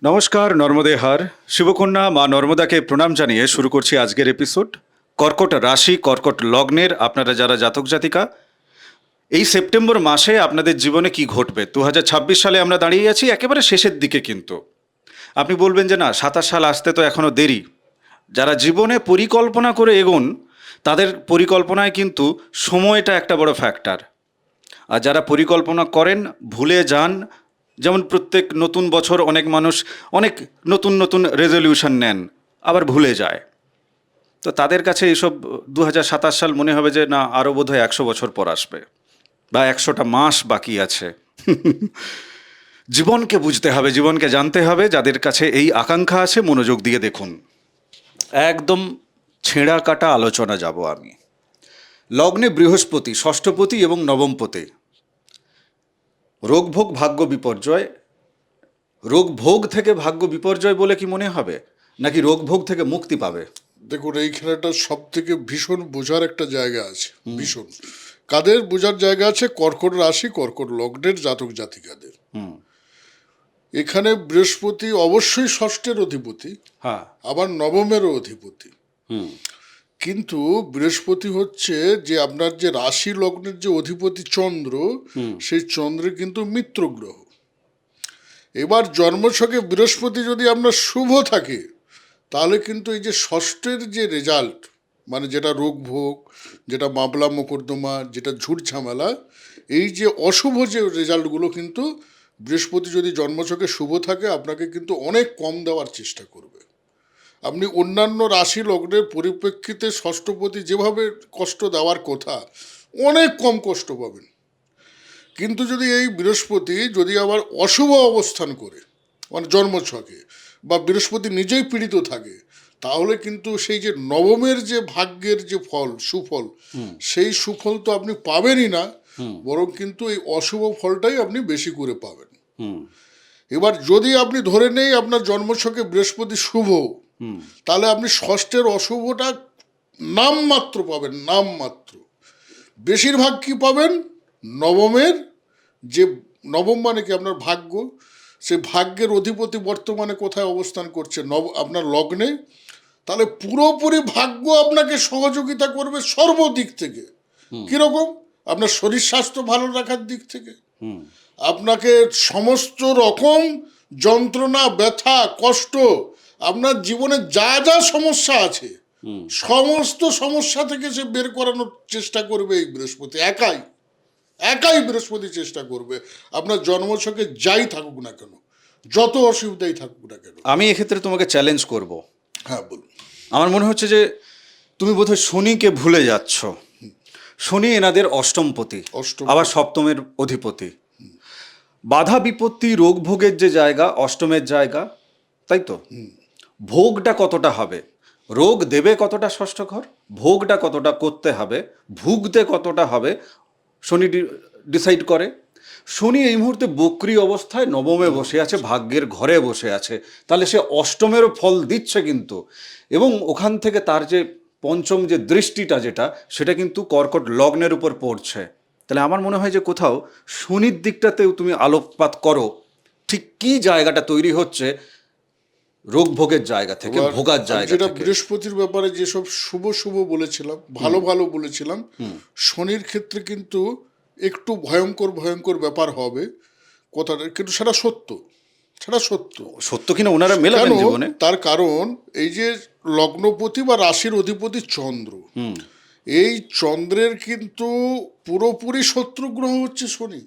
নমস্কার, নর্মদে হার শিবকন্যা মা নর্মদাকে প্রণাম জানিয়ে শুরু করছি আজকের এপিসোড। কর্কট রাশি, কর্কট লগ্নের আপনারা যারা জাতক জাতিকা, এই সেপ্টেম্বর মাসে আপনাদের জীবনে কি ঘটবে। 2026 সালে আমরা দাঁড়িয়ে আছি একেবারে শেষের দিকে, কিন্তু আপনি বলবেন যে না, 27 সাল আসতে তো এখনও দেরি। যারা জীবনে পরিকল্পনা করে এগোন তাদের পরিকল্পনায় কিন্তু সময়টা একটা বড় ফ্যাক্টর। আর যারা পরিকল্পনা করেন ভুলে যান, যেমন প্রত্যেক নতুন বছর অনেক মানুষ অনেক নতুন নতুন রেজলিউশন নেন, আবার ভুলে যায়। তো তাদের কাছে এইসব 2027 সাল মনে হবে যে না, আরও বোধহয় 100 বছর পর আসবে বা 100টা মাস বাকি আছে। জীবনকে বুঝতে হবে, জীবনকে জানতে হবে। যাদের কাছে এই আকাঙ্ক্ষা আছে মনোযোগ দিয়ে দেখুন। একদম ছেঁড়া কাটা আলোচনা যাব আমি। লগ্নে বৃহস্পতি, ষষ্ঠপতি এবং নবমপতি। রোগভোগ ভাগ্য বিপর্যয়। রোগভোগ থেকে ভাগ্য বিপর্যয় বলে কি মনে হবে, নাকি রোগভোগ থেকে মুক্তি পাবে? দেখুন, এই খেলাটা সব থেকে ভীষণ বোঝার একটা জায়গা আছে। ভীষণ কাদের বোঝার জায়গা আছে? কর্কট রাশি, কর্কট লগ্নের জাতক জাতিকাদের। এখানে বৃহস্পতি অবশ্যই ষষ্ঠের অধিপতি, হ্যাঁ। আবার নবমেরও অধিপতি। কিন্তু বৃহস্পতি হচ্ছে যে আপনার যে রাশি লগ্নের যে অধিপতি চন্দ্র, সেই চন্দ্রের কিন্তু মিত্র গ্রহ। এবার জন্মছকে বৃহস্পতি যদি আপনার শুভ থাকে, তাহলে কিন্তু এই যে ষষ্ঠের যে রেজাল্ট, মানে যেটা রোগ ভোগ, যেটা মামলা মোকদ্দমা, যেটা ঝুট ঝামেলা, এই যে অশুভ যে রেজাল্টগুলো, কিন্তু বৃহস্পতি যদি জন্মছকে শুভ থাকে আপনাকে কিন্তু অনেক কম দেওয়ার চেষ্টা করবে। আপনি অন্যান্য রাশি লগ্নের পরিপ্রেক্ষিতে ষষ্ঠপতি যেভাবে কষ্ট দেওয়ার কথা, অনেক কম কষ্ট পাবেন। কিন্তু যদি এই বৃহস্পতি যদি আবার অশুভ অবস্থান করে, মানে জন্মছকে, বা বৃহস্পতি নিজেই পীড়িত থাকে, তাহলে কিন্তু সেই যে নবমের যে ভাগ্যের যে ফল, সুফল, সেই সুফল তো আপনি পাবেনই না, বরং কিন্তু এই অশুভ ফলটাই আপনি বেশি করে পাবেন। এবার যদি আপনি ধরে নেই আপনার জন্মছকে বৃহস্পতি শুভ, তাহলে আপনি ষষ্ঠের অশুভটা নামমাত্র পাবেন, নামমাত্র। বেশিরভাগ কি পাবেন? নবমের যে, নবম মানে কি আপনার ভাগ্য, সে ভাগ্যের অধিপতি বর্তমানে কোথায় অবস্থান করছে? আপনার লগ্নে। তাহলে পুরোপুরি ভাগ্য আপনাকে সহযোগিতা করবে সর্বদিক থেকে। কিরকম? আপনার শরীর স্বাস্থ্য ভালো রাখার দিক থেকে, আপনাকে সমস্ত রকম যন্ত্রণা, ব্যথা, কষ্ট, আপনার জীবনে যা যা সমস্যা আছে, সমস্ত সমস্যা থেকে সে বের করানোর চেষ্টা করবে এই বৃহস্পতি। একাই বৃহস্পতি চেষ্টা করবে, আপনার জন্মছকে যাই থাকুক না কেন, যত অসুবিধাই থাকুক না কেন। আমি এক্ষেত্রে তোমাকে চ্যালেঞ্জ করব। হ্যাঁ, বলুন। আমার মনে হচ্ছে যে তুমি বোধহয় শনিকে ভুলে যাচ্ছ। শনি এনাদের অষ্টমপতি, অষ্টম। আবার সপ্তমের অধিপতি। বাধা বিপত্তি, রোগ ভোগের যে জায়গা, অষ্টমের জায়গা, তাই তো? ভোগটা কতটা হবে, রোগ দেবে কতটা ষষ্ঠ ঘর, ভোগটা কতটা করতে হবে, ভুগতে কতটা হবে, শনি ডিসাইড করে। শনি এই মুহূর্তে বক্রি অবস্থায় নবমে বসে আছে, ভাগ্যের ঘরে বসে আছে। তাহলে সে অষ্টমেরও ফল দিচ্ছে কিন্তু, এবং ওখান থেকে তার যে পঞ্চম যে দৃষ্টিটা, যেটা সেটা কিন্তু কর্কট লগ্নের উপর পড়ছে। তাহলে আমার মনে হয় যে কোথাও শনির দিকটাতেও তুমি আলোকপাত করো, ঠিক কি জায়গাটা তৈরি হচ্ছে রোগ ভোগের জায়গা থেকে, ভোগার জায়গা যেটা থেকে। বৃহস্পতির ব্যাপারে যেসব শুভ শুভ বলেছিলাম, ভালো ভালো বলেছিলাম, শনির ক্ষেত্রে কিন্তু একটু ভয়ঙ্কর ভয়ঙ্কর ব্যাপার হবে কথাটা, কিন্তু সেটা সত্য, সেটা সত্য। সত্য কিনা ওনারা মেলাবেন কেন? জীবনে। তার কারণ এই যে লগ্নপতি বা রাশির অধিপতি চন্দ্র, এই চন্দ্রের কিন্তু পুরোপুরি শত্রু গ্রহ হচ্ছে শনি।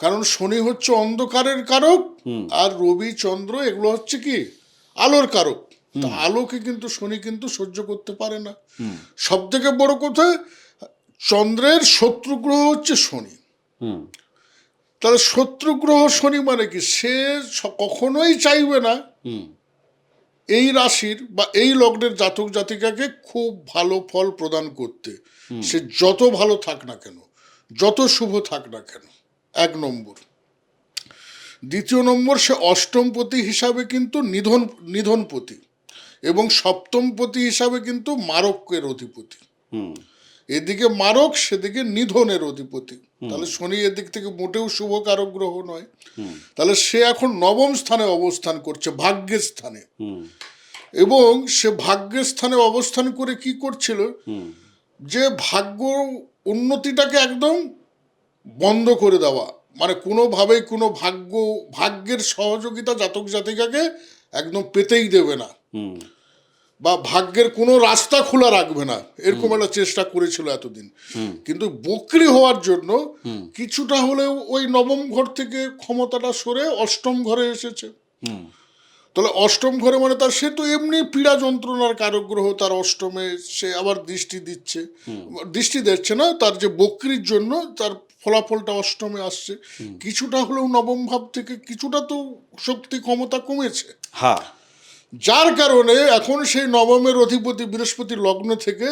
কারণ শনি হচ্ছে অন্ধকারের কারক, আর রবি চন্দ্র এগুলো হচ্ছে কি আলোর কারক। তা আলোকে কিন্তু শনি কিন্তু সহ্য করতে পারে না। সব থেকে বড় কথা, চন্দ্রের শত্রু গ্রহ হচ্ছে শনি। তাহলে শত্রু গ্রহ শনি মানে কি, সে কখনোই চাইবে না এই রাশির বা এই লগ্নের জাতক জাতিকাকে খুব ভালো ফল প্রদান করতে। সে যত ভালো থাক না কেন, যত শুভ থাক না কেন, 1 নম্বর। দ্বিতীয় নম্বর, সে অষ্টমপতি হিসাবে কিন্তু নিধনপতি, এবং সপ্তমপতি হিসাবে কিন্তু মারক্যের অধিপতি। এদিকে মারক, সেদিকে নিধনের অধিপতি। তাহলে শনি এদিক থেকে মোটেও শুভ কারক গ্রহ নয়। তাহলে সে এখন নবম স্থানে অবস্থান করছে, ভাগ্যের স্থানে। এবং সে ভাগ্যের স্থানে অবস্থান করে কি করছিল, যে ভাগ্য উন্নতিটাকে একদম বন্ধ করে দেওয়া, মানে কোনোভাবেই কোনো ভাগ্যের সহযোগিতা জাতক জাতিকাকে একদম পেতেই দেবে না, বা ভাগ্যের কোনো রাস্তা খোলা রাখবে না, এরকম একটা চেষ্টা করেছিল এতদিন। কিন্তু বক্রি হওয়ার জন্য কিছুটা হলেও ওই নবম ঘর থেকে ক্ষমতাটা সরে অষ্টম ঘরে এসেছে। তাহলে অষ্টম ঘরে মানে তার, সে তো এমনি পীড়া যন্ত্রণার কারক গ্রহ, তার অষ্টমে সে আবার দৃষ্টি দিচ্ছে না, তার যে বক্রির জন্য তার ফলাফলটা অষ্টমে আসছে। কিছুটা হলেও নবম ভাব থেকে কিছুটা তো শক্তি ক্ষমতা কমেছে। হ্যাঁ, যার কারণে এখন সেই নবমের অধিপতি বৃহস্পতি লগ্ন থেকে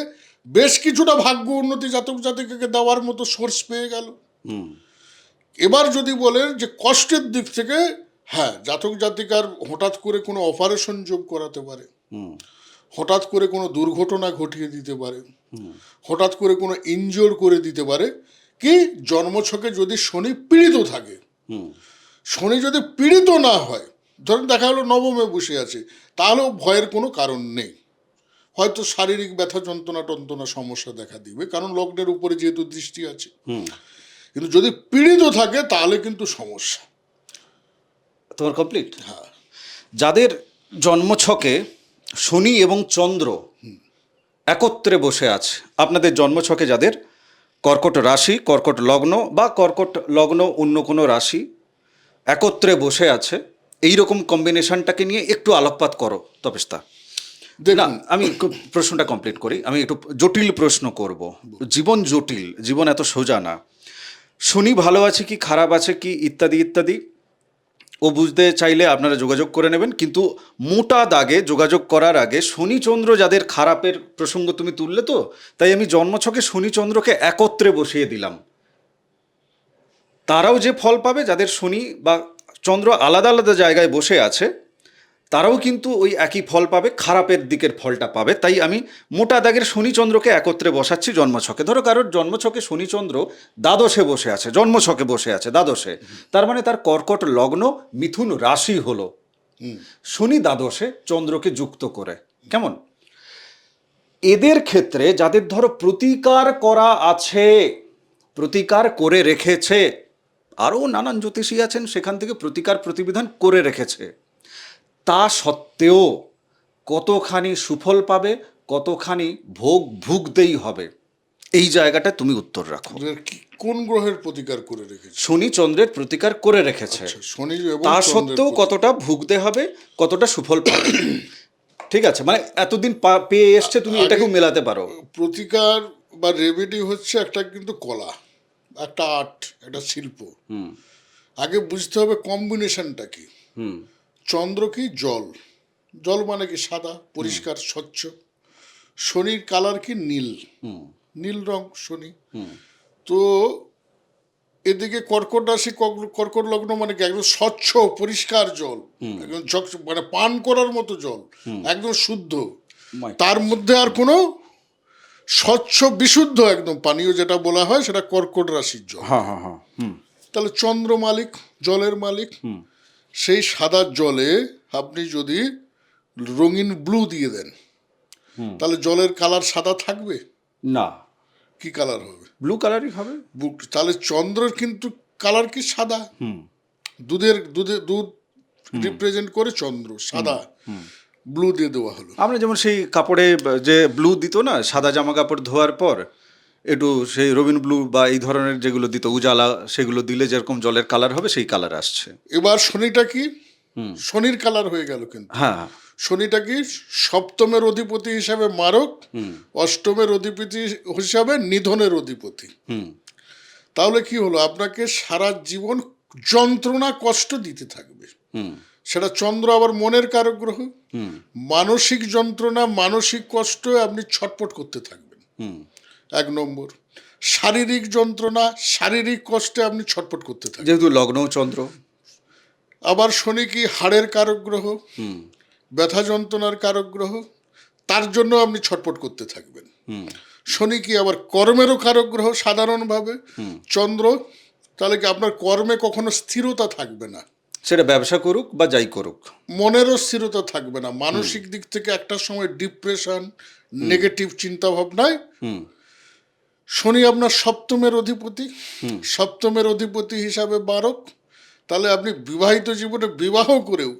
বেশ কিছুটা ভাগ্য উন্নতি জাতক জাতিকাকে দেওয়ার মতো সোর্স পেয়ে গেল। এবার যদি বলেন যে কষ্টের দিক থেকে, হ্যাঁ, জাতক জাতিকার হঠাৎ করে কোনো অপারেশন যোগ করাতে পারে, হঠাৎ করে কোনো দুর্ঘটনা ঘটিয়ে দিতে পারে, হঠাৎ করে কোনো ইনজিওর করে দিতে পারে। কি, জন্মছকে যদি শনি পীড়িত থাকে, শনি যদি পীড়িত না হয়, ধরেন দেখা হলো নবমে বসে আছে, তাহলেও ভয়ের কোনো কারণ নেই। হয়তো শারীরিক ব্যথা যন্ত্রণা সমস্যা দেখা দিবে, কারণ লগ্নের উপরে যেহেতু দৃষ্টি আছে। কিন্তু যদি পীড়িত থাকে তাহলে কিন্তু সমস্যা। তোমার কমপ্লিট? হ্যাঁ। যাদের জন্মছকে শনি এবং চন্দ্র একত্রে বসে আছে, আপনাদের জন্মছকে যাদের কর্কট রাশি, কর্কট লগ্ন বা কর্কট লগ্ন অন্য কোনো রাশি একত্রে বসে আছে, এই রকম কম্বিনেশনটাকে নিয়ে একটু আলোকপাত করো তপেশদা। না, আমি প্রশ্নটা কমপ্লিট করি। আমি একটু জটিল প্রশ্ন করব। জীবন জটিল, জীবন এত সোজা না। শনি ভালো আছে কি খারাপ আছে কি ইত্যাদি ইত্যাদি ও বুঝতে চাইলে আপনারা যোগাযোগ করে নেবেন, কিন্তু মোটা দাগে যোগাযোগ করার আগে শনি চন্দ্র যাদের খারাপের প্রসঙ্গ তুমি তুললে, তো তাই আমি জন্মছকে শনি চন্দ্রকে একত্রে বসিয়ে দিলাম। তারাও যে ফল পাবে, যাদের শনি বা চন্দ্র আলাদা আলাদা জায়গায় বসে আছে, তারাও কিন্তু ওই একই ফল পাবে, খারাপের দিকের ফলটা পাবে। তাই আমি মোটা দাগের শনিচন্দ্রকে একত্রে বসাচ্ছি জন্মছকে। ধরো কারোর জন্মছকে শনিচন্দ্র দ্বাদশে বসে আছে, জন্মছকে বসে আছে দ্বাদশে, তার মানে তার কর্কট লগ্ন মিথুন রাশি হলো শনি দ্বাদশে চন্দ্রকে যুক্ত করে। কেমন? এদের ক্ষেত্রে যাদের ধরো প্রতিকার করা আছে, প্রতিকার করে রেখেছে, আরও নানান জ্যোতিষী আছেন সেখান থেকে প্রতিকার প্রতিবিধান করে রেখেছে, তা সত্ত্বেও কতখানি সুফল পাবে, কতখানি ভোগ ভুগতেই হবে, এই জায়গাটা তুমি উত্তর রাখো। কোন গ্রহের প্রতিকার করে রেখেছে? শনি চন্দ্রের প্রতিকার করে রেখেছে, শনি এবং তা সত্ত্বেও কতটা ভুগতে হবে, কতটা সুফল পাবে। ঠিক আছে, মানে এতদিন পেয়ে এসছে, তুমি এটাকেও মেলাতে পারো। প্রতিকার বা রেমেডি হচ্ছে একটা কিন্তু কলা, একটা আর্ট, একটা শিল্প। আগে বুঝতে হবে কম্বিনেশনটা কি। চন্দ্র কি? জল। জল মানে কি? সাদা, পরিষ্কার, স্বচ্ছ। শনির কালার কি? নীল, নীল রং শনি। তো এদিকে কর্কট রাশি, কর্কট লগ্ন মানে কি? একদম স্বচ্ছ পরিষ্কার জল, একদম মানে পান করার মতো জল, একদম শুদ্ধ। তার মধ্যে আর কোনো স্বচ্ছ বিশুদ্ধ একদম পানীয় যেটা বলা হয়, সেটা কর্কট রাশির জল। তাহলে চন্দ্র মালিক, জলের মালিক। সেই সাদা জলে আপনি যদি রঙিন ব্লু দিয়ে দেন, তাহলে জলের কালার সাদা থাকবে না, কি কালার হবে? ব্লু কালারই হবে। তাহলে চন্দ্রের কিন্তু কালার কি? সাদা। দুধ রিপ্রেজেন্ট করে চন্দ্র, সাদা, ব্লু দিয়ে দেওয়া হলো। আমরা যেমন সেই কাপড়ে যে ব্লু দিত না, সাদা জামা কাপড় ধোয়ার পর একটু সেই রবিন ব্লু বা এই ধরনের যেগুলো দিত উজালা, সেগুলো দিলে যেরকম জলের কালার হবে সেই কালার আসছে। এবার শনিটা কি? শনির কালার হয়ে গেল কিন্তু। হ্যাঁ, শনিটা কি? সপ্তমের অধিপতি হিসাবে মারক, অষ্টমের অধিপতি হিসাবে নিধনের অধিপতি। তাহলে কি হলো? আপনাকে সারা জীবন যন্ত্রণা কষ্ট দিতে থাকবে। সেটা চন্দ্র আবার মনের কারক গ্রহ। মানসিক যন্ত্রণা, মানসিক কষ্ট আপনি ছটফট করতে থাকবেন, এক নম্বর। শারীরিক যন্ত্রণা, শারীরিক কষ্টে আপনি ছটফট করতে থাকবেন, যেহেতু লগ্ন চন্দ্র। আবার শনি কি? হাড়ের কারক গ্রহ, ব্যথা যন্ত্রণার কারক গ্রহ, তার জন্য আপনি ছটফট করতে থাকবেন। শনি কি আবার কর্মেরও কারক গ্রহ সাধারণভাবে। চন্দ্র, তাহলে কি আপনার কর্মে কখনো স্থিরতা থাকবে না, সেটা ব্যবসা করুক বা যাই করুক। মনেরও স্থিরতা থাকবে না, মানসিক দিক থেকে একটা সময় ডিপ্রেশন, নেগেটিভ চিন্তা ভাবনায়। শনি আপনার সপ্তমের অধিপতি, সপ্তমের অধিপতি হিসাবে বারক। তাহলে আপনি বিবাহিত জীবনে বিবাহ করেও,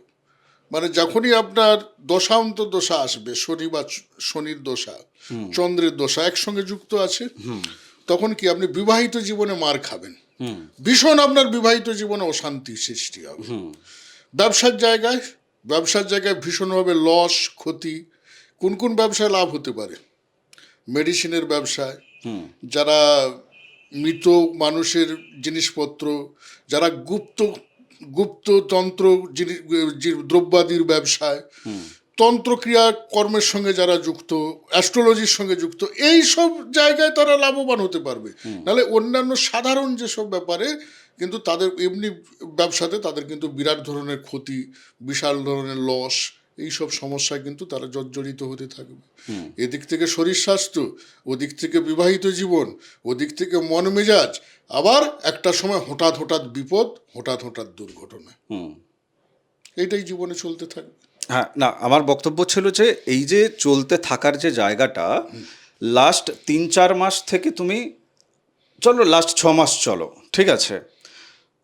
মানে যখনই আপনার দশান্ত দশা আসবে, শনি বা শনির দশা, চন্দ্রের দশা একসঙ্গে যুক্ত আছে, তখন কি আপনি বিবাহিত জীবনে মার খাবেন, ভীষণ আপনার বিবাহিত জীবনে অশান্তি সৃষ্টি হবে। ব্যবসার জায়গায় ভীষণভাবে লস, ক্ষতি। কোন কোন ব্যবসায় লাভ হতে পারে? মেডিসিনের ব্যবসায়, যারা মৃত মানুষের জিনিসপত্র, যারা গুপ্ত তন্ত্র দ্রব্যাদির ব্যবসায়, তন্ত্রক্রিয়া কর্মের সঙ্গে যারা যুক্ত, অ্যাস্ট্রোলজির সঙ্গে যুক্ত, এই সব জায়গায় তারা লাভবান হতে পারবে। নাহলে অন্যান্য সাধারণ যেসব ব্যাপারে কিন্তু তাদের এমনি ব্যবসাতে তাদের কিন্তু বিরাট ধরনের ক্ষতি, বিশাল ধরনের লস, এইসব সমস্যায় কিন্তু তারা জর্জরিত হতে থাকবে। এদিক থেকে শরীর স্বাস্থ্য, ওদিক থেকে বিবাহিত জীবন, ওদিক থেকে মন মেজাজ, আবার একটা সময় হঠাৎ বিপদ, হঠাৎ দুর্ঘটনা, এইটাই জীবনে চলতে থাকবে। হ্যাঁ, না, আমার বক্তব্য ছিল যে এই যে চলতে থাকার যে জায়গাটা, লাস্ট 3-4 মাস থেকে তুমি চলো, লাস্ট 6 মাস চলো, ঠিক আছে,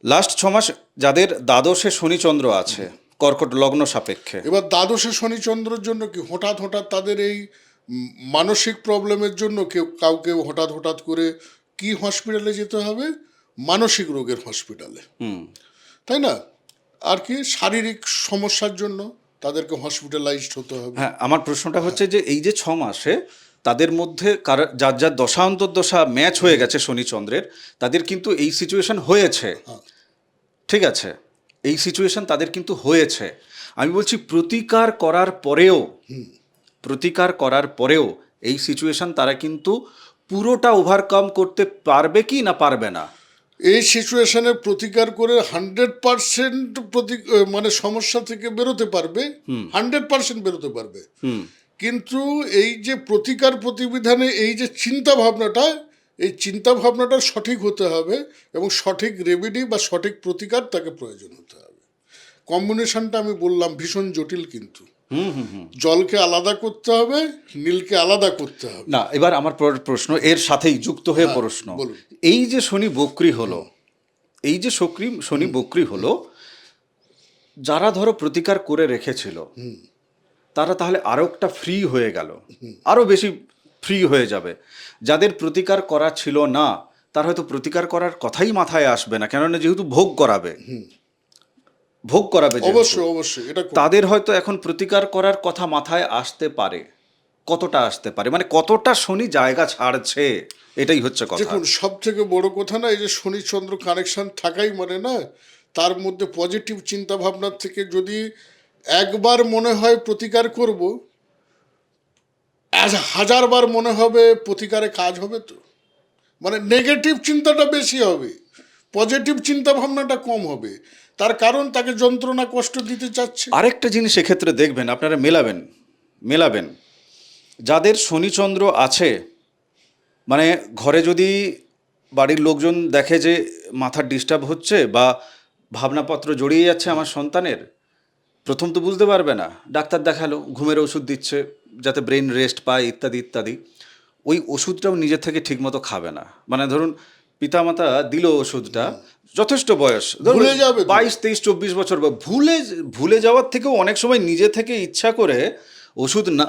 লাস্ট 6 মাস যাদের দ্বাদশে শনিচন্দ্র আছে কর্কট লগ্ন সাপেক্ষে, এবার দ্বাদশে শনিচন্দ্রের জন্য কি হঠাৎ তাদের এই মানসিক প্রবলেমের জন্য কাউকে হঠাৎ করে কি হসপিটালে যেতে হবে? মানসিক রোগের হসপিটালে, তাই না? আর কি শারীরিক সমস্যার জন্য তাদেরকে হসপিটালাইজড হতে হবে। হ্যাঁ, আমার প্রশ্নটা হচ্ছে যে এই যে 6 মাসে তাদের মধ্যে যার যার দশা অন্তর্দশা ম্যাচ হয়ে গেছে শনিচন্দ্রের, তাদের কিন্তু এই সিচুয়েশন হয়েছে, ঠিক আছে, এই সিচুয়েশন তাদের কিন্তু হয়েছে। আমি বলছি প্রতিকার করার পরেও এই সিচুয়েশন তারা কিন্তু পুরোটা ওভারকাম করতে পারবে কি না পারবে না? এই সিচুয়েশনে প্রতিকার করে 100% মানে সমস্যা থেকে বেরোতে পারবে, 100% বেরোতে পারবে। কিন্তু এই যে প্রতিকার প্রতিবিধানে এই যে চিন্তা ভাবনাটা, এই চিন্তা ভাবনাটা সঠিক হতে হবে এবং সঠিক রেমেডি বা সঠিক প্রতিকার তাকে প্রয়োজন হতে হবে। কম্বিনেশনটা আমি বললাম ভীষণ জটিল, কিন্তু জলকে আলাদা করতে হবে, নীলকে আলাদা করতে হবে। না, এবার আমার প্রশ্ন এর সাথেই যুক্ত হয়ে প্রশ্ন, এই যে শনি বক্রি হলো, যারা ধরো প্রতিকার করে রেখেছিল তারা তাহলে আরো একটা ফ্রি হয়ে গেল, আরো বেশি ফ্রি হয়ে যাবে। যাদের প্রতিকার করা ছিল না তার হয়তো প্রতিকার করার কথাই মাথায় আসবে না, কেননা যেহেতু ভোগ করাবে অবশ্যই এটা তাদের হয়তো এখন প্রতিকার করার কথা মাথায় আসতে পারে। কতটা আসতে পারে, মানে কতটা শনি জায়গা ছাড়ছে, এটাই হচ্ছে কথা। দেখুন, সব থেকে বড় কথা না, এই যে শনি চন্দ্র কানেকশন থাকাই মানে না, তার মধ্যে পজিটিভ চিন্তা ভাবনার থেকে যদি একবার মনে হয় প্রতিকার করব, 1000বার মনে হবে প্রতিকারে কাজ হবে। তো মানে নেগেটিভ চিন্তাটা বেশি হবে, পজিটিভ চিন্তা ভাবনাটা কম হবে। তার কারণ তাকে যন্ত্রণা কষ্ট দিতে চাচ্ছে। আরেকটা জিনিস এক্ষেত্রে দেখবেন, আপনারা মেলাবেন যাদের শনিচন্দ্র আছে, মানে ঘরে যদি বাড়ির লোকজন দেখে যে মাথার ডিস্টার্ব হচ্ছে বা ভাবনাপত্র জড়িয়ে যাচ্ছে আমার সন্তানের, প্রথম তো বুঝতে পারবে না, ডাক্তার দেখালো, ঘুমের ওষুধ দিচ্ছে যাতে ব্রেন রেস্ট পায় ইত্যাদি ইত্যাদি, ওই ওষুধটাও নিজের থেকে ঠিকমতো খাবে না। মানে ধরুন পিতামাতা দিল ওষুধটা, যথেষ্ট বয়স, ভুলে যাবে 22, 23, 24 বছর, বা ভুলে যাওয়ার থেকেও অনেক সময় নিজে থেকে ইচ্ছা করে ওষুধ না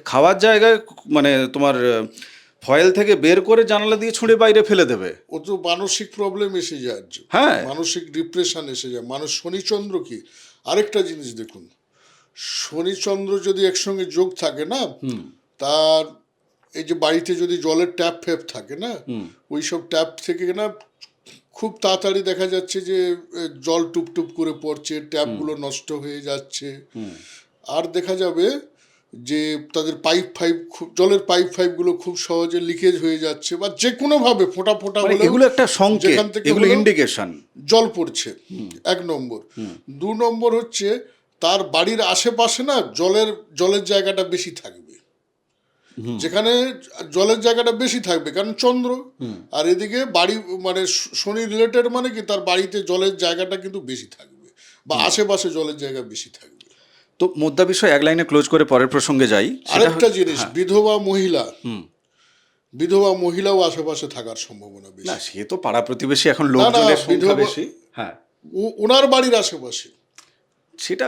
খাওয়ার জায়গায়, মানে তোমার ফয়েল থেকে বের করে জানালা দিয়ে ছুঁড়ে বাইরে ফেলে দেবে। ও তো মানসিক প্রবলেম এসে যায়, হ্যাঁ, মানসিক ডিপ্রেশন এসে যায় মানুষ। শনিচন্দ্র কি আরেকটা জিনিস দেখুন, শনিচন্দ্র যদি একসঙ্গে যোগ থাকে না, তার এই যে বাড়িতে যদি জলের ট্যাপ ফ্যাপ থাকে না, ওই সব ট্যাপ থেকে না খুব তাড়াতাড়ি দেখা যাচ্ছে যে জল টুপ করে পড়ছে, ট্যাপগুলো নষ্ট হয়ে যাচ্ছে। আর দেখা যাবে যে তাদের জলের পাইপ ফাইপগুলো খুব সহজে লিকেজ হয়ে যাচ্ছে, বা যে কোনোভাবে ফোঁটা মানে এগুলো একটা সংকেত, এগুলো ইন্ডিকেশন জল পড়ছে। 1 নম্বর। 2 নম্বর হচ্ছে তার বাড়ির আশেপাশে না জলের জায়গাটা বেশি থাকবে। যেখানে জলের জায়গাটা বেশি থাকবে, কারণ চন্দ্র। আর এদিকে বাড়ি মানে শনি রিলেটেড, মানে কি তার বাড়িতে জলের জায়গাটা কিন্তু বেশি থাকবে, বা আশেপাশে জলের জায়গা বেশি থাকবে। তো মুদ্রা বিষয় এক লাইনে ক্লোজ করে পরের প্রসঙ্গে যাই। আরেকটা জিনিস, বিধবা মহিলা, বিধবা মহিলাও আশেপাশে থাকার সম্ভাবনা বেশি। না, সে তো পাড়া প্রতিবেশী, এখন লোকজনের সংখ্যা বেশি। হ্যাঁ, ওনার বাড়ির আশেপাশে সেটা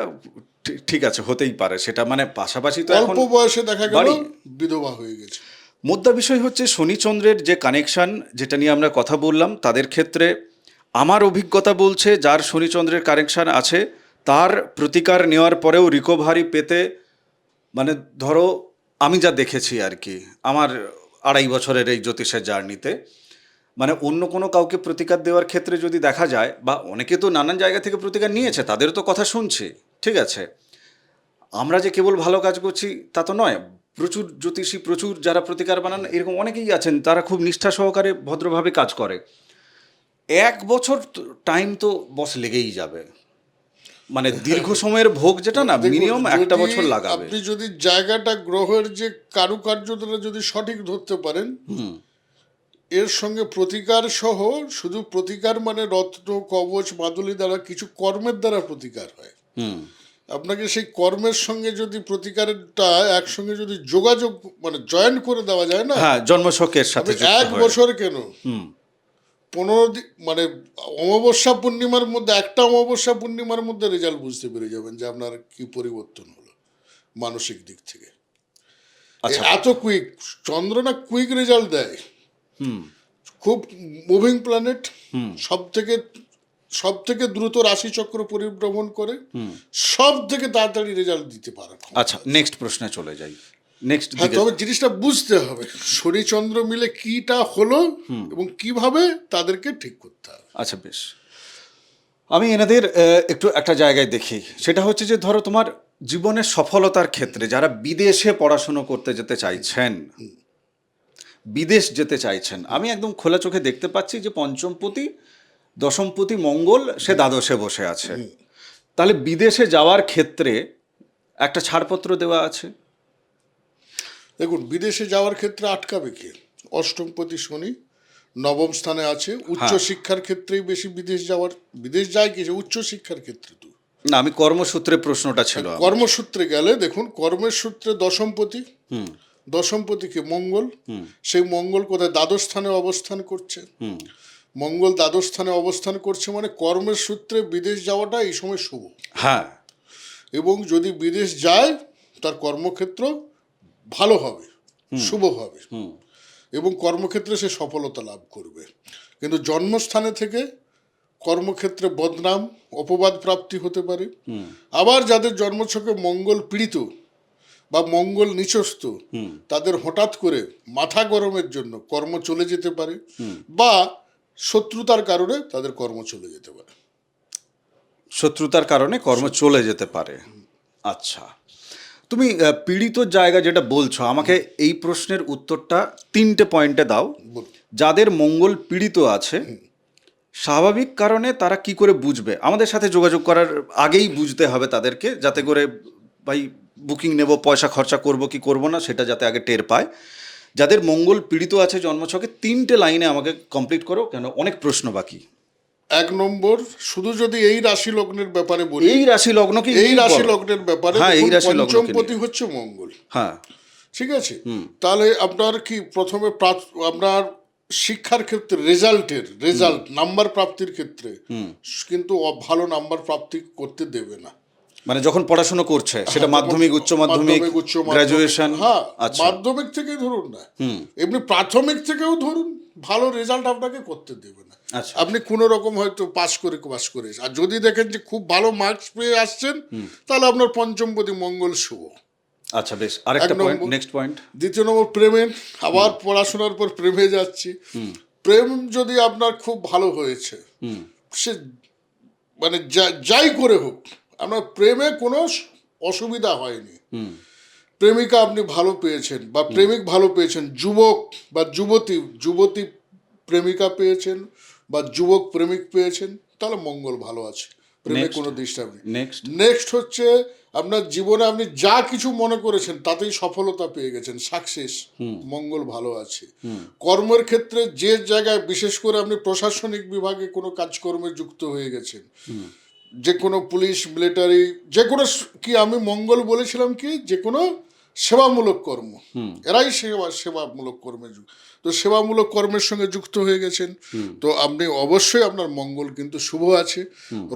ঠিক আছে, হতেই পারে। সেটা মানে পাশাপাশি তো অল্প বয়সে দেখা গেল বিধবা হয়ে গেছে। মুদ্রা বিষয় হচ্ছে শনিচন্দ্রের যে কানেকশন, যেটা নিয়ে আমরা কথা বললাম, তাদের ক্ষেত্রে আমার অভিজ্ঞতা বলছে যার শনিচন্দ্রের কানেকশন আছে তার প্রতিকার নেওয়ার পরেও রিকভারি পেতে, মানে ধরো আমি যা দেখেছি আর কি আমার 2.5 বছরের এই জ্যোতিষের জার্নিতে, মানে অন্য কোনো কাউকে প্রতিকার দেওয়ার ক্ষেত্রে যদি দেখা যায়, বা অনেকে তো নানান জায়গা থেকে প্রতিকার নিয়েছে, তাদেরও তো কথা শুনছি, ঠিক আছে, আমরা যে কেবল ভালো কাজ করছি তা তো নয়। প্রচুর জ্যোতিষী, প্রচুর যারা প্রতিকার বানান এরকম অনেকেই আছেন, তারা খুব নিষ্ঠা সহকারে ভদ্রভাবে কাজ করে। 1 বছর টাইম তো বস লেগেই যাবে, মানে দীর্ঘ সময়ের ভোগ যেটা না, মিনিমাম 1 বছর লাগাবে। আপনি যদি জায়গাটা, গ্রহের যে কারুকার্যটা যদি সঠিক ধরতে পারেন, এর সঙ্গে প্রতিকার সহ, শুধু প্রতিকার মানে রত্ন কবচ মাদুলি দ্বারা কিছু কর্মের দ্বারা প্রতিকার হয়। আপনাকে সেই কর্মের সঙ্গে যদি প্রতিকারটা একসঙ্গে যদি যোগাযোগ মানে জয়েন করে দেওয়া যায় না, হ্যাঁ, জন্মছকের সাথে 1 বছর কেন 15 দিন, মানে অমাবস্যা পূর্ণিমার মধ্যে, একটা অমাবস্যা পূর্ণিমার মধ্যে রেজাল্ট বুঝতে পেরে যাবেন যে আপনার কি পরিবর্তন হলো মানসিক দিক থেকে। এত কুইক চন্দ্র না, কুইক রেজাল্ট দেয়। খুব মুভিং প্ল্যানেট, সব থেকে দ্রুত রাশিচক্র পরিভ্রমণ করে, সব থেকে তাড়াতাড়ি রেজাল্ট দিতে পারে। আচ্ছা, নেক্সট প্রশ্নে চলে যাই। নেক্সট তবে জিনিসটা বুঝতে হবে শনিচন্দ্র মিলে কিটা হলো এবং কিভাবে তাদেরকে ঠিক করতে হবে। আচ্ছা, বেশ। আমি এনাদের একটু একটা জায়গায় দেখি, সেটা হচ্ছে যে ধরো তোমার জীবনের সফলতার ক্ষেত্রে যারা বিদেশে পড়াশুনো করতে যেতে চাইছেন, বিদেশ যেতে চাইছেন, আমি একদম খোলা চোখে দেখতে পাচ্ছি যে পঞ্চমপতি দশমপতি মঙ্গল সে দ্বাদশে বসে আছে। তাহলে বিদেশে যাওয়ার ক্ষেত্রে একটা ছাড়পত্র দেওয়া আছে। দেখুন, বিদেশে যাওয়ার ক্ষেত্রে আটকাবে কে? অষ্টমপতি শনি নবম স্থানে আছে। উচ্চ শিক্ষার ক্ষেত্রেই বেশি বিদেশ যায় কি উচ্চ শিক্ষার ক্ষেত্রে? তো না, আমি কর্মসূত্রে প্রশ্নটা ছিল। কর্মসূত্রে গেলে দেখুন, কর্মের সূত্রে দশমপতিকে মঙ্গল, সেই মঙ্গল কোথায়? দ্বাদশ স্থানে অবস্থান করছে। মঙ্গল দ্বাদশ স্থানে অবস্থান করছে মানে কর্মের সূত্রে বিদেশ যাওয়াটা এই সময় শুভ। হ্যাঁ, এবং যদি বিদেশ যায় তার কর্মক্ষেত্র ভালো হবে, শুভ হবে, এবং কর্মক্ষেত্রে সে সফলতা লাভ করবে। কিন্তু জন্মস্থানে থেকে কর্মক্ষেত্রে বদনাম, অপবাদ প্রাপ্তি হতে পারে। আবার যাদের জন্মছকে মঙ্গল পীড়িত বা মঙ্গল নিচস্থ, তাদের হঠাৎ করে মাথা গরমের জন্য কর্ম চলে যেতে পারে, বা শত্রুতার কারণে তাদের কর্ম চলে যেতে পারে। শত্রুতার কারণে কর্ম চলে যেতে পারে। আচ্ছা, তুমি পীড়িত জায়গা যেটা বলছো, আমাকে এই প্রশ্নের উত্তরটা 3টে পয়েন্টে দাও। যাদের মঙ্গল পীড়িত আছে, স্বাভাবিক কারণে তারা কি করে বুঝবে? আমাদের সাথে যোগাযোগ করার আগেই বুঝতে হবে তাদেরকে, যাতে করে ভাই বুকিং নেব, পয়সা খরচা করব কি করব না সেটা যাতে আগে টের পায়। যাদের মঙ্গল পীড়িত আছে জন্মছকে, 3টে লাইনে আমাকে কমপ্লিট করো, কেন অনেক প্রশ্ন বাকি। 1 নম্বর, শুধু যদি এই রাশি লগ্নের ব্যাপারে বলি, এই রাশি লগ্ন কি এই রাশি লগ্নের ব্যাপারে, এই রাশি লগ্ন পঞ্চমপতি হচ্ছে মঙ্গল। হ্যাঁ, ঠিক আছে। তাহলে আপনার কি প্রথমে আপনার শিক্ষার ক্ষেত্রে রেজাল্ট নাম্বার প্রাপ্তির ক্ষেত্রে কিন্তু ভালো নাম্বার প্রাপ্তি করতে দেবে না। মানে যখন পড়াশোনা করছে, সেটা মাধ্যমিক, উচ্চ মাধ্যমিক, গ্রাজুয়েশন। হ্যাঁ, মাধ্যমিক থেকেই ধরুন না, এমনি প্রাথমিক থেকেও ধরুন, ভালো রেজাল্ট আপনাকে করতে দেবে না। আপনি কোনো রকম হয়তো পাস করে, আর যদি দেখেন যে খুব ভালো মার্কস পেয়ে আসছেন, তাহলে আপনার পঞ্চমপতি মঙ্গল শুভ। আচ্ছা, বেশ। আরেকটা পয়েন্ট, নেক্সট পয়েন্ট। 2 নম্বর, প্রেমের। আবার পড়াশোনার পর প্রেমে যাচ্ছি। প্রেম যদি আপনার খুব ভালো হয়েছে, সে মানে যাই করে হোক, আপনার প্রেমে কোনো অসুবিধা হয়নি, প্রেমিকা আপনি ভালো পেয়েছেন বা প্রেমিক ভালো পেয়েছেন, যুবক বা যুবতী প্রেমিকা পেয়েছেন বা যুবক প্রেমিক পেয়েছেন, তাহলে মঙ্গল ভালো আছে। প্রেমে Next. কোনো ডিস্টার্ব নেই। নেক্সট নেক্সট হচ্ছে আপনার জীবনে আপনি যা কিছু মনে করেছেন তাতেই সফলতা পেয়ে গেছেন, সাকসেস, মঙ্গল ভালো আছে। কর্মের ক্ষেত্রে যে জায়গায় বিশেষ করে আপনি প্রশাসনিক বিভাগে কোনো কাজকর্মে যুক্ত হয়ে গেছেন, যে কোনো পুলিশ মিলিটারি যে কোনো কি আমি মঙ্গল বলেছিলাম কি যে কোনো সেবামূলক কর্ম, এরাই সেবামূলক কর্মে তো সেবামূলক কর্মের সঙ্গে যুক্ত হয়ে গেছেন, তো আপনি অবশ্যই আপনার মঙ্গল কিন্তু শুভ আছে।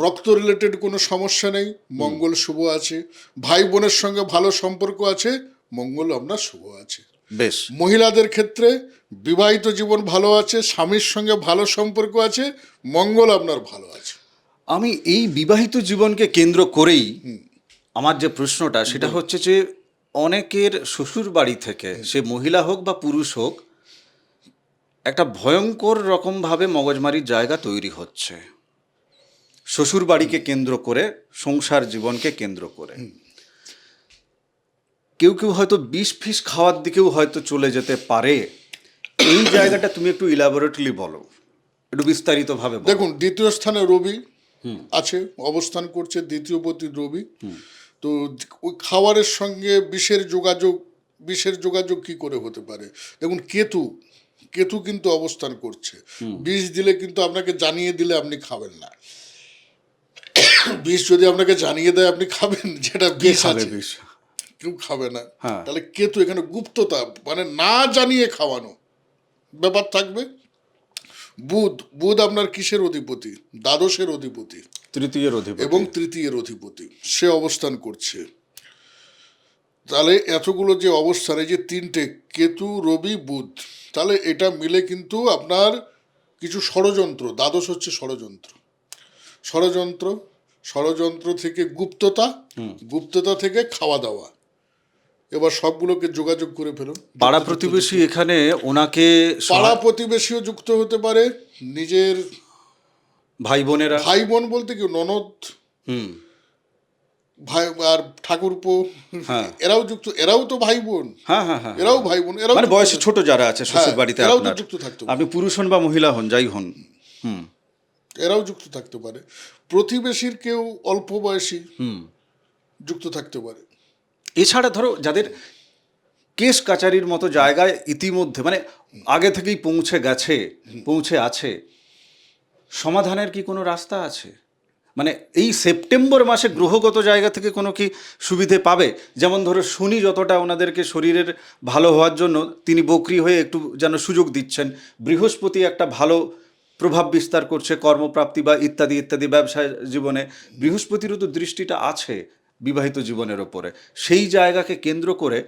রক্ত রিলেটেড কোনো সমস্যা নেই, মঙ্গল শুভ আছে। ভাই বোনের সঙ্গে ভালো সম্পর্ক আছে, মঙ্গল আপনার শুভ আছে। বেশ, মহিলাদের ক্ষেত্রে বিবাহিত জীবন ভালো আছে, স্বামীর সঙ্গে ভালো সম্পর্ক আছে, মঙ্গল আপনার ভালো আছে। আমি এই বিবাহিত জীবনকে কেন্দ্র করেই আমার যে প্রশ্নটা সেটা হচ্ছে যে অনেকের শ্বশুর বাড়ি থেকে সে মহিলা হোক বা পুরুষ হোক একটা ভয়ঙ্কর রকমভাবে মগজমারির জায়গা তৈরি হচ্ছে শ্বশুর বাড়িকে কেন্দ্র করে, সংসার জীবনকে কেন্দ্র করে। কেউ কেউ হয়তো বিষ ফিস খাওয়ার দিকেও হয়তো চলে যেতে পারে। এই জায়গাটা তুমি একটু ইলাবোরেটলি বলো, একটু বিস্তারিতভাবে বলো। দেখুন, দ্বিতীয় স্থানে রবি আছে, অবস্থান করছে দ্বিতীয় পতি রবি। তো ওই খাবারের সঙ্গে বিষের যোগাযোগ কি করে হতে পারে? দেখুন, কেতু কিন্তু অবস্থান করছে। বিষ দিলে কিন্তু আপনাকে জানিয়ে দিলে আপনি খাবেন না। বিষ যদি আপনাকে জানিয়ে দেয় আপনি খাবেন, যেটা বিষ খাবে আছে, বিষ? কেউ খাবে না। হ্যাঁ। তাহলে কেতু এখানে গুপ্ততা, মানে না জানিয়ে খাওয়ানো ব্যাপার থাকবে। বুধ আপনার কিসের অধিপতি? দ্বাদশের অধিপতি তৃতীয়ের অধিপতি এবং তৃতীয়ের অধিপতি, সে অবস্থান করছে। তাহলে এতগুলো যে অবস্থান, এই যে তিনটে কেতু রবি বুধ, তাহলে এটা মিলে কিন্তু আপনার কিছু ষড়যন্ত্র, দ্বাদশ হচ্ছে ষড়যন্ত্র থেকে গুপ্ততা থেকে খাওয়া দাওয়া, এবার সবগুলোকে যোগাযোগ করে ফেলুন। পাড়া প্রতিবেশী এখানে ওনাকে পাড়া প্রতিবেশীও যুক্ত হতে পারে, নিজের ভাই বোনেরা, ভাই বোন বলতে কি ননদ, ভাই আর ঠাকুরপো, এরাও যুক্ত, এরাও তো ভাই বোন। হ্যাঁ হ্যাঁ হ্যাঁ, এরাও ভাই বোন, এরাও মানে বয়সে ছোট যারা আছে শ্বশুর বাড়িতে, এরাও তো আপনার যুক্ত থাকতে আপনি পুরুষ হন বা মহিলা হন, যাই হন, এরাও যুক্ত থাকতে পারে। প্রতিবেশীর কেউ অল্প বয়সী যুক্ত থাকতে পারে। এছাড়া ধরো যাদের কেস কাচারির মতো জায়গায় ইতিমধ্যে মানে আগে থেকেই পৌঁছে আছে, সমাধানের কি কোনো রাস্তা আছে? মানে এই সেপ্টেম্বর মাসে গ্রহগত জায়গা থেকে কোনো কি সুবিধে পাবে? যেমন ধরো শনি যতটা ওনাদেরকে শরীরের ভালো হওয়ার জন্য তিনি বকরি হয়ে একটু যেন সুযোগ দিচ্ছেন, বৃহস্পতি একটা ভালো প্রভাব বিস্তার করছে কর্মপ্রাপ্তি বা ইত্যাদি ইত্যাদি ব্যবসা জীবনে, বৃহস্পতিরও তো দৃষ্টিটা আছে বিবাহিত জীবনের ওপরে। সেই জায়গাকে কেন্দ্র করে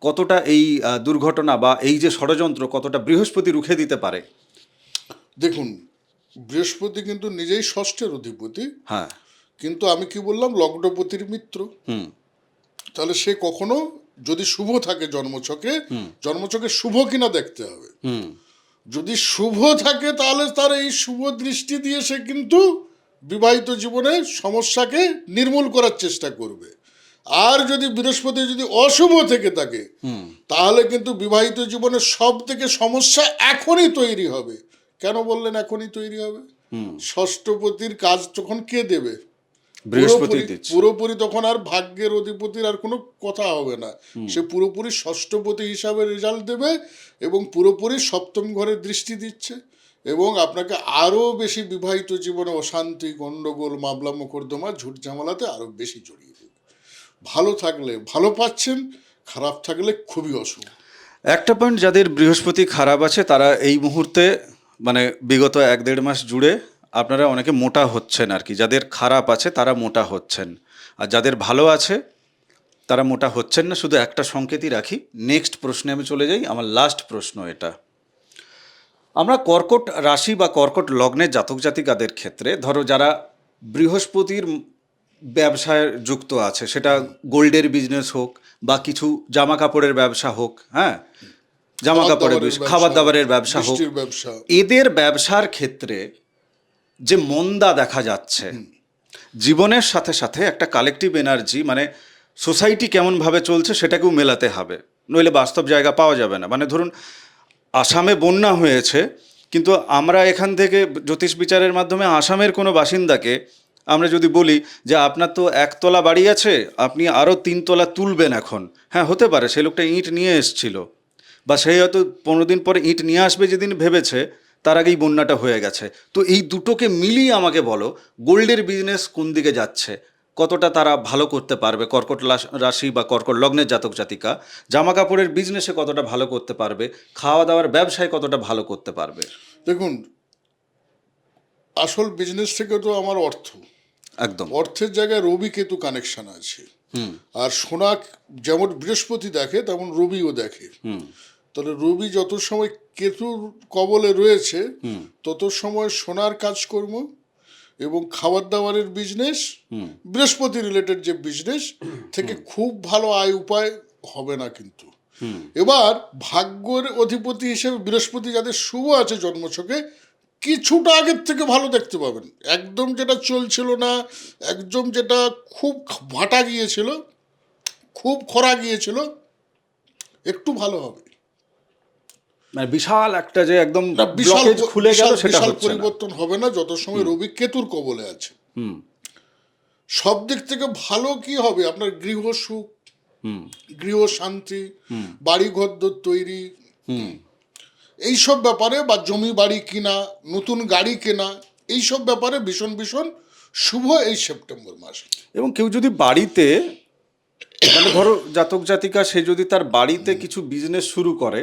কতটা এই দুর্ঘটনা বা এই যে ষড়যন্ত্র কতটা বৃহস্পতি রুখে দিতে পারে? দেখুন, বৃহস্পতি কিন্তু নিজেই ষষ্ঠের অধিপতি, হ্যাঁ, কিন্তু আমি কি বললাম, লগ্নপতির মিত্র। তাহলে সে কখনো যদি শুভ থাকে জন্মছকে শুভ কিনা দেখতে হবে। যদি শুভ থাকে তাহলে তার এই শুভ দৃষ্টি দিয়ে সে কিন্তু বিবাহিত জীবনে সমস্যাকে নির্মূল করার চেষ্টা করবে। আর যদি বৃহস্পতি যদি অশুভ থেকে থাকে তাহলে কিন্তু বিবাহিত জীবনে সব থেকে সমস্যা এখনই তৈরি হবে। কেন বললেন এখনই তৈরি হবে? ষষ্ঠপতির কাজ তখন কে দেবে? বৃহস্পতি দিচ্ছে। পুরোপুরি তখন আর ভাগ্যের অধিপতির আর কোনো কথা হবে না, সে পুরোপুরি ষষ্ঠপতি হিসাবে রেজাল্ট দেবে এবং পুরোপুরি সপ্তম ঘরের দৃষ্টি দিচ্ছে এবং আপনাকে আরো বেশি বিবাহিত জীবনে অশান্তি, গন্ডগোল, মামলা মোকদ্দমা, ঝুট ঝামেলাতে আরো বেশি জড়িয়ে দেবে। ভালো থাকলে ভালো পাচ্ছেন, খারাপ থাকলে খুবই অশুভ। একটা পয়েন্ট, যাদের বৃহস্পতি খারাপ আছে তারা এই মুহূর্তে মানে বিগত 1-1.5 মাস জুড়ে আপনারা অনেকে মোটা হচ্ছেন আর কি। যাদের খারাপ আছে তারা মোটা হচ্ছেন, আর যাদের ভালো আছে তারা মোটা হচ্ছেন না। শুধু একটা সংকেতই রাখি। নেক্সট প্রশ্নে আমি চলে যাই, আমার লাস্ট প্রশ্ন এটা। আমরা কর্কট রাশি বা কর্কট লগ্নের জাতক জাতিকাদের ক্ষেত্রে ধরো যারা বৃহস্পতির ব্যবসায় যুক্ত আছে, সেটা গোল্ডের বিজনেস হোক বা কিছু জামা কাপড়ের ব্যবসা হোক, হ্যাঁ, জামা কাপড়ের খাবার দাবারের ব্যবসা হোক, এদের ব্যবসার ক্ষেত্রে যে মন্দা দেখা যাচ্ছে, জীবনের সাথে সাথে একটা কালেকটিভ এনার্জি মানে সোসাইটি কেমনভাবে চলছে সেটাকেও মেলাতে হবে, নইলে বাস্তব জায়গা পাওয়া যাবে না। মানে ধরুন আসামে বন্যা হয়েছে, কিন্তু আমরা এখান থেকে জ্যোতিষ বিচারের মাধ্যমে আসামের কোনো বাসিন্দাকে আমরা যদি বলি যে আপনার তো একতলা বাড়ি আছে, আপনি আরও 3 তলা তুলবেন এখন, হ্যাঁ হতে পারে সেই লোকটা ইঁট নিয়ে এসছিল, বা সেই হয়তো 15 দিন পরে ইঁট নিয়ে আসবে যেদিন ভেবেছে তার আগেই বন্যাটা হয়ে গেছে। তো এই দুটোকে মিলিয়ে আমাকে বলো গোল্ডের বিজনেস কোন দিকে যাচ্ছে, কতটা তারা ভালো করতে পারবে, কর্কট রাশি বা কর্কট লগ্নের জাতক জাতিকা জামা কাপড়ের বিজনেসে কতটা ভালো করতে পারবে, খাওয়া দাওয়ার ব্যবসায় কতটা ভালো করতে পারবে। দেখুন, আসল বিজনেস থেকে তো আমার অর্থ, একদম। অর্থের জায়গায় রবি কেতু কানেকশন আছে। আর সোনা যেমন বৃহস্পতি দেখে তেমন রবিও দেখে। তাহলে রবি যত সময় কেতুর কবলে রয়েছে তত সময় সোনার কাজকর্ম এবং খাবার দাবারের বিজনেস, বৃহস্পতি রিলেটেড যে বিজনেস থেকে খুব ভালো আয় উপায় হবে না। কিন্তু এবার ভাগ্যের অধিপতি হিসেবে বৃহস্পতি যাদের শুভ আছে জন্মছকে, কিছুটা আগের থেকে ভালো দেখতে পাবেন। একদম যেটা চলছিল না, একদম যেটা খুব ভাটা গিয়েছিল, খুব খরা গিয়েছিল, একটু ভালো হবে। মানে বিশাল একটা যে একদম না, বিশাল ব্লকেজ খুলে গেল সেটা বিশাল হচ্ছে না। পরিবর্তন হবে না যত সময় রবি কেতুর কবলে আছে। সব দিক থেকে ভালো কি হবে? আপনার গৃহ সুখ, গৃহ শান্তি, বাড়ি ঘর তৈরি, এইসব ব্যাপারে, বা জমি বাড়ি কিনা, নতুন গাড়ি কেনা, এইসব ব্যাপারে ভীষণ ভীষণ শুভ এই সেপ্টেম্বর মাস। এবং কেউ যদি বাড়িতে, মানে ধরো জাতক জাতিকা সে যদি তার বাড়িতে কিছু বিজনেস শুরু করে,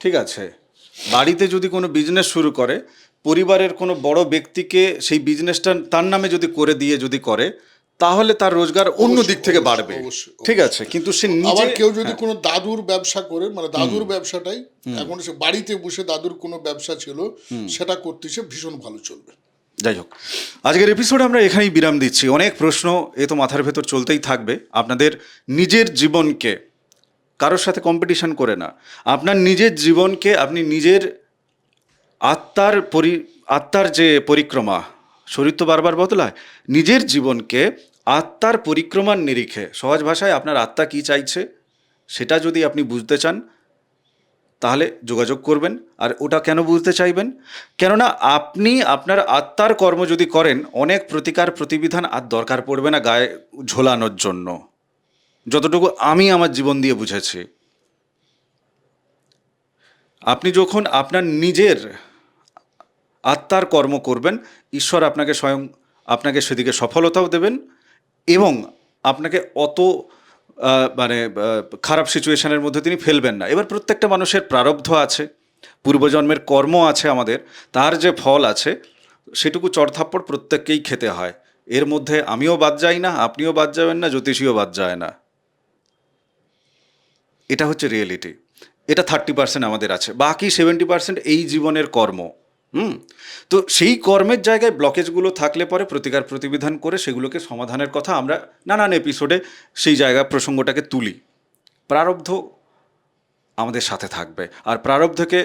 ঠিক আছে, বাড়িতে যদি কোনো বিজনেস শুরু করে, পরিবারের কোনো বড় ব্যক্তিকে সেই বিজনেসটা তার নামে যদি করে দিয়ে যদি করে, তাহলে তার রোজগার অন্য দিক থেকে বাড়বে। ঠিক আছে, কিন্তু সে আবার নিজে, কেউ যদি কোনো দাদুর ব্যবসা করে, মানে দাদুর ব্যবসাটাই এখন সে বাড়িতে বসে দাদুর কোনো ব্যবসা ছিল সেটা করতেছে, ভীষণ ভালো চলবে। যাই হোক, আজকের এপিসোডে আমরা এখানেই বিরাম দিচ্ছি। অনেক প্রশ্ন এ তো মাথার ভেতর চলতেই থাকবে। আপনাদের নিজের জীবনকে কারোর সাথে কম্পিটিশন করে না, আপনার নিজের জীবনকে আপনি নিজের আত্মার যে পরিক্রমা, শরীর তো বারবার বদলায়, নিজের জীবনকে আত্মার পরিক্রমার নিরিখে, সহজ ভাষায় আপনার আত্মা কী চাইছে সেটা যদি আপনি বুঝতে চান তাহলে যোগাযোগ করবেন। আর ওটা কেন বুঝতে চাইবেন? কেননা আপনি আপনার আত্মার কর্ম যদি করেন, অনেক প্রতিকার প্রতিবিধান আর দরকার পড়বে না গায়ে ঝোলানোর জন্য, যতটুকু আমি আমার জীবন দিয়ে বুঝেছি। আপনি যখন আপনার নিজের আত্মার কর্ম করবেন, ঈশ্বর আপনাকে স্বয়ং আপনাকে সেদিকে সফলতাও দেবেন এবং আপনাকে অত খারাপ সিচুয়েশনের মধ্যে তিনি ফেলবেন না। এবার প্রত্যেকটা মানুষের প্রারব্ধ আছে, পূর্বজন্মের কর্ম আছে আমাদের, তার যে ফল আছে সেটুকু চড়থাপ্পড় প্রত্যেককেই খেতে হয়। এর মধ্যে আমিও বাদ যাই না, আপনিও বাদ যাবেন না, জ্যোতিষীও বাদ যায় না। এটা হচ্ছে রিয়েলিটি। এটা 30% আমাদের আছে, বাকি 70% এই জীবনের কর্ম। তো সেই কর্মের জায়গায় ব্লকেজগুলো থাকলে পরে প্রতিকার প্রতিবিধান করে সেগুলোকে সমাধানের কথা আমরা নানান এপিসোডে সেই জায়গা প্রসঙ্গটাকে তুলি। প্রারব্ধ আমাদের সাথে থাকবে, আর প্রারব্ধকে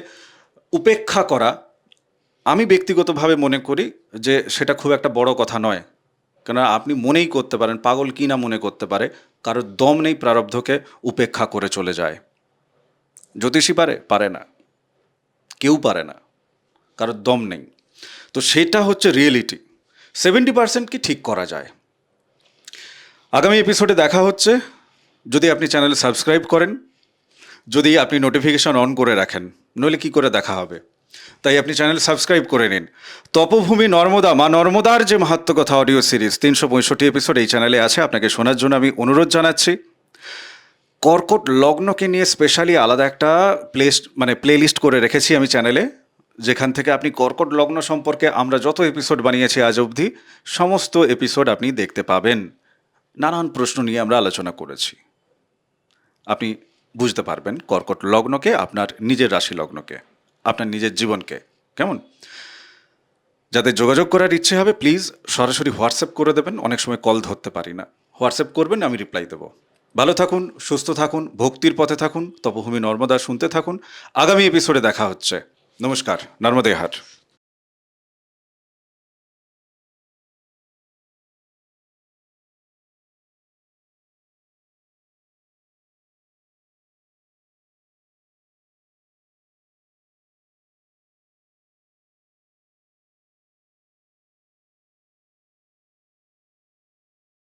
উপেক্ষা করা আমি ব্যক্তিগতভাবে মনে করি যে সেটা খুব একটা বড় কথা নয়। কেন আপনি মনেই করতে পারেন, পাগল কি না মনে করতে পারে, কারোর দম নেই প্রারব্ধকে উপেক্ষা করে চলে যায়। জ্যোতিষী পারে না, কেউ পারে না, কারোর দম নেই। তো সেটা হচ্ছে রিয়েলিটি। 70% কি ঠিক করা যায়। আগামী এপিসোডে দেখা হচ্ছে। যদি আপনি চ্যানেলে সাবস্ক্রাইব করেন, যদি আপনি নোটিফিকেশন অন করে রাখেন, নইলে কি করে দেখা হবে। তাই আপনি চ্যানেল সাবস্ক্রাইব করে নিন। তপভূমি নর্মদা, মা নর্মদার যে মাহাত্ম্য কথা অডিও সিরিজ 365 এপিসোড এই চ্যানেলে আছে, আপনাকে শোনার জন্য আমি অনুরোধ জানাচ্ছি। কর্কট লগ্নকে নিয়ে স্পেশালি আলাদা একটা প্লেলিস্ট করে রেখেছি আমি চ্যানেলে, যেখান থেকে আপনি কর্কট লগ্ন সম্পর্কে আমরা যত এপিসোড বানিয়েছি আজ অবধি সমস্ত এপিসোড আপনি দেখতে পাবেন। নানান প্রশ্ন নিয়ে আমরা আলোচনা করেছি। আপনি বুঝতে পারবেন কর্কট লগ্নকে, আপনার নিজের রাশি লগ্নকে, আপনার নিজের জীবনকে। কেমন? যাদের যোগাযোগ করার ইচ্ছে হবে প্লিজ সরাসরি হোয়াটসঅ্যাপ করে দেবেন। অনেক সময় কল ধরতে পারি না, হোয়াটসঅ্যাপ করবেন, আমি রিপ্লাই দেবো। ভালো থাকুন, সুস্থ থাকুন, ভক্তির পথে থাকুন, তপভূমি নর্মদা শুনতে থাকুন। আগামী এপিসোডে দেখা হচ্ছে। নমস্কার, নর্মদে হাট।